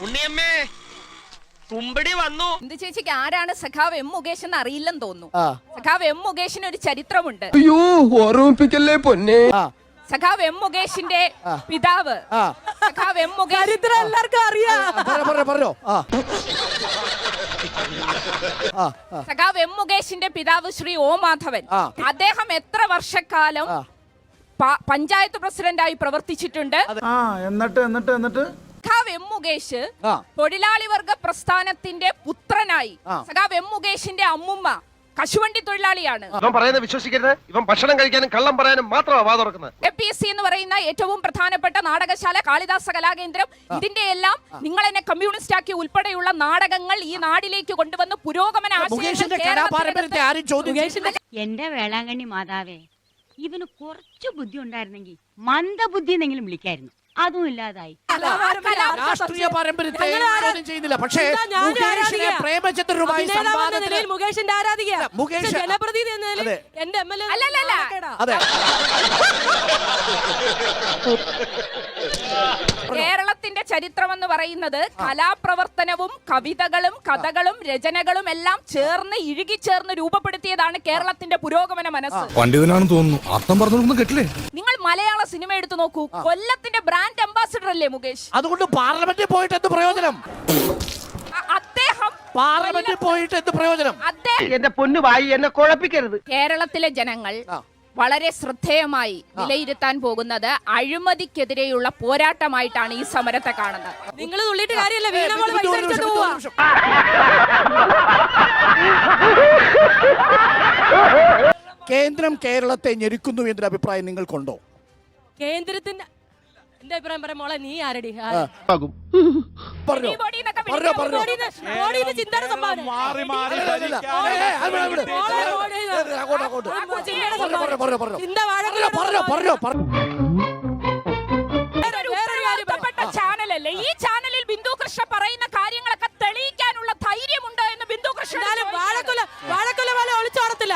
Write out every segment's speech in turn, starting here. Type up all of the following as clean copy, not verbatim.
ഉണ്ണിയമ്മേ കുമ്പടി വന്നു. എന്ത് ചേച്ചിക്ക് ആരാണ് സഖാവ് എം മുകേഷ് എന്ന് അറിയില്ലെന്ന് തോന്നുന്നു. സഖാവ് എം മുകേഷിന് ഒരു ചരിത്രമുണ്ട്. അയ്യോ ഓർമ്മിപ്പിക്കല്ലേ പൊന്നെ. സഖാവ് എം മുകേഷിന്റെ പിതാവ് സഖാവ് എം മുകേഷ് എല്ലാവർക്കും അറിയാം. സഖാവ് എം മുകേഷിന്റെ പിതാവ് ശ്രീ ഓ മാധവൻ. അദ്ദേഹം എത്ര വർഷക്കാലം പഞ്ചായത്ത് പ്രസിഡന്റായി പ്രവർത്തിച്ചിട്ടുണ്ട്. എന്നിട്ട് സഖാവ് എം മുകേഷ് തൊഴിലാളി വർഗ പ്രസ്ഥാനത്തിന്റെ പുത്രനായി. സഖാവ് എം മുകേഷിന്റെ അമ്മുമ്മ കശുവണ്ടി തൊഴിലാളിയാണ്. ഇവൻ പറയുന്നത് വിശ്വസിക്കരുത്. ഇവൻ ഭക്ഷണം കഴിക്കാനും കള്ളം പറയാനും മാത്രമാണ് വാ തുറക്കുന്നത്. APSC എന്ന് പറയുന്ന ഏറ്റവും പ്രധാനപ്പെട്ട നാടകശാല, കാളിദാസ കലാകേന്ദ്രം, ഇതിന്റെ എല്ലാം നിങ്ങൾ എന്നെ കമ്മ്യൂണിസ്റ്റ് ആക്കി ഉൾപ്പെടെയുള്ള നാടകങ്ങൾ ഈ നാടിലേക്ക് കൊണ്ടുവന്ന് പുരോഗമന എന്റെ വേളാങ്കണ്ണി മാതാവേ, ഇവന് കുറച്ചു ബുദ്ധി ഉണ്ടായിരുന്നെങ്കിൽ മന്ദബുദ്ധി എന്നെങ്കിലും വിളിക്കായിരുന്നു. അതും ഇല്ലാതായി. രാഷ്ട്രീയ പാരമ്പര്യത്തെ ചെയ്യുന്നില്ല. പക്ഷേ മുകേഷിന്റെ ആരാധിക, ജനപ്രതിനിധി എന്ന നിലയിൽ എന്റെ MLA അതെ. കേരളത്തിന്റെ ചരിത്രം എന്ന് പറയുന്നത് കലാപ്രവർത്തനവും കവിതകളും കഥകളും രചനകളും എല്ലാം ചേർന്ന് ഇഴുകിച്ചേർന്ന് രൂപപ്പെടുത്തിയതാണ് കേരളത്തിന്റെ പുരോഗമന മനസ്സ്. പണ്ഡിതനാണെന്ന് തോന്നുന്നു. അർത്ഥം പറഞ്ഞൊന്നും കേട്ടില്ലേ? നിങ്ങൾ മലയാള സിനിമ എടുത്തു നോക്കൂ. കൊല്ലത്തിന്റെ ബ്രാൻഡ് അംബാസിഡർ അല്ലേ മുകേഷ്? അതുകൊണ്ട് പാർലമെന്റിൽ പോയിട്ട് എന്ത് പ്രയോജനം? അദ്ദേഹം പാർലമെന്റിൽ പോയിട്ട് എന്ത് പ്രയോജനം? എന്റെ പൊന്നു വായി എന്നെ കുഴപ്പിക്കരുത്. കേരളത്തിലെ ജനങ്ങൾ വളരെ ശ്രദ്ധേയമായി വിലയിരുത്താൻ പോകുന്നത് അഴിമതിക്കെതിരെയുള്ള പോരാട്ടമായിട്ടാണ് ഈ സമരത്തെ കാണുന്നത്. നിങ്ങൾ തുള്ളിയിട്ട് കാര്യമല്ല, വീണമോള് പൈസ അടിച്ചോണ്ട് പോവാ. കേന്ദ്രം കേരളത്തെ ഞെരുക്കുന്നു എന്നൊരു അഭിപ്രായം നിങ്ങൾക്കുണ്ടോ? കേന്ദ്രത്തിന്റെ എന്റെ അഭിപ്രായം പറയാം മോളെ, നീ ആരടി? ചാനലല്ലേ ഈ ചാനലിൽ ബിന്ദു കൃഷ്ണ പറയുന്ന കാര്യങ്ങളൊക്കെ തെളിയിക്കാനുള്ള ധൈര്യമുണ്ടോ എന്ന് ബിന്ദു കൃഷ്ണ വാഴക്കൊല പോലെ ഒളിച്ചോടത്തില്ല.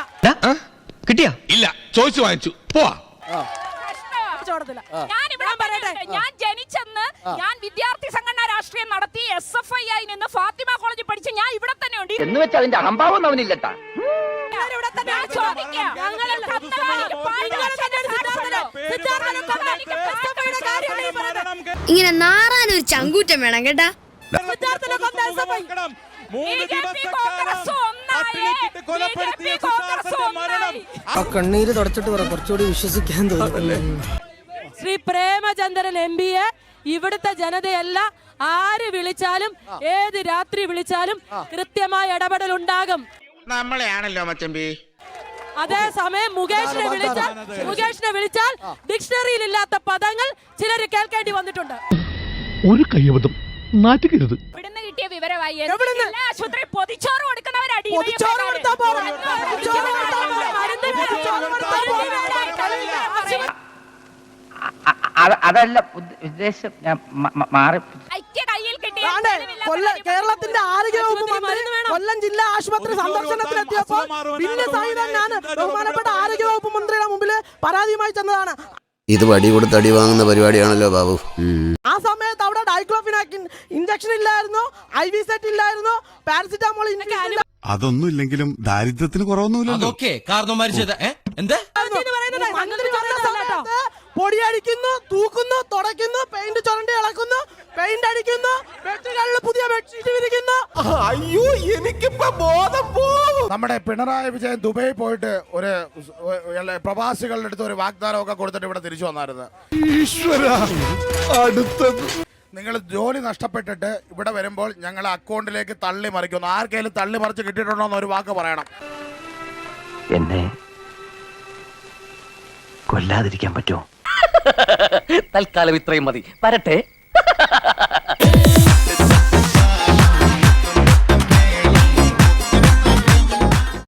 കിട്ടിയാ? ഇല്ല, ചോദിച്ചു വാങ്ങിച്ചു പോവാ. ഞാൻ ജനിച്ചെന്ന് ഞാൻ വിദ്യാർത്ഥി സംഘടന രാഷ്ട്രീയം നടത്തി SFI ആയി നിന്ന് ഫാത്തിമ കോളേജിൽ പഠിച്ച് ഞാൻ ഇവിടെ തന്നെ ഉണ്ട് എന്ന് വെച്ചാൽ അതിന്റെ അഹംഭാവം അവനില്ലട്ടാ. ഇങ്ങനെ നാറാനൊരു ചങ്കൂറ്റം വേണം കേട്ടാ. കണ്ണീര് തുടച്ചിട്ട് പറ, കുറച്ചുകൂടി വിശ്വസിക്കാൻ തോന്നുന്നു. ശ്രീ പ്രേമചന്ദ്രൻ MPയെ ഇവിടുത്തെ ജനതയല്ല ആര് വിളിച്ചാലും ഏത് രാത്രി വിളിച്ചാലും കൃത്യമായ ഇടപെടൽ ഉണ്ടാകും. നമ്മളെയാണല്ലോ മച്ചമ്പി. അതേസമയം മുകേഷിനെ വിളിച്ചാൽ ഡിക്ഷണറിയിൽ ഇല്ലാത്ത പദങ്ങൾ ചിലർ കേൾക്കേണ്ടി വന്നിട്ടുണ്ട്. ഒരു കയ്യബദ്ധം നാറ്റുകരുത്. ഇവിടുന്ന് കിട്ടിയ വിവരമായി ആശുപത്രി പൊതിച്ചോറ് കൊടുക്കുന്നവരടി. അതല്ല ഉദ്ദേശം, ഞാൻ മാറി. കേരളത്തിന്റെ ആരോഗ്യ വകുപ്പ് മന്ത്രി കൊല്ലം ജില്ലാ ആശുപത്രി സന്ദർശനത്തിലെത്തിയപ്പോൾ ഞാൻ ബഹുമാനപ്പെട്ട ആരോഗ്യ വകുപ്പ് മന്ത്രിയുടെ മുമ്പിൽ പരാതിയുമായി ചെന്നതാണ്. ഇത് വടി കൊടുത്ത് അടി വാങ്ങുന്ന പരിപാടിയാണല്ലോ ബാബു. ആ സമയത്ത് അവിടെ ഡൈക്ലോഫിനാക്കിൻ ഇഞ്ചക്ഷൻ ഇല്ലായിരുന്നു, IV സെറ്റ് ഇല്ലായിരുന്നു, പാരസിറ്റാമോൾ അതൊന്നും ഇല്ലെങ്കിലും ദാരിദ്ര്യത്തിന് കുറവൊന്നുമില്ലല്ലോ. പൊടിയടിക്കുന്നു, തൂക്കുന്നു, തുടയ്ക്കുന്നു, പെയിന്റ് ചുരണ്ടി ഇളക്കുന്നു, പെയിന്റ് അടിക്കുന്നു, ബെഡ്ഷീറ്റുകളിൽ പുതിയ ബെഡ്ഷീറ്റ് വിരിക്കുന്നു. അയ്യോ, എനിക്കിപ്പോ ബോധം പോകും. നമ്മുടെ പിണറായി വിജയൻ ദുബൈ പോയിട്ട് ഒരു പ്രവാസികളുടെ അടുത്ത് ഒരു വാഗ്ദാനമൊക്കെ കൊടുത്തിട്ട് ഇവിടെ തിരിച്ചു വന്നായിരുന്നു. നിങ്ങൾ ജോലി നഷ്ടപ്പെട്ടിട്ട് ഇവിടെ വരുമ്പോൾ ഞങ്ങൾ അക്കൗണ്ടിലേക്ക് തള്ളി മറിക്കുന്നു. ആർക്കെങ്കിലും തള്ളി മറിച്ച് കിട്ടിയിട്ടുണ്ടോ എന്ന് ഒരു വാക്ക് പറയണം. എന്നെ കൊല്ലാതിരിക്കാൻ പറ്റുമോ? തൽക്കാലം ഇത്രയും മതി. വരട്ടെ.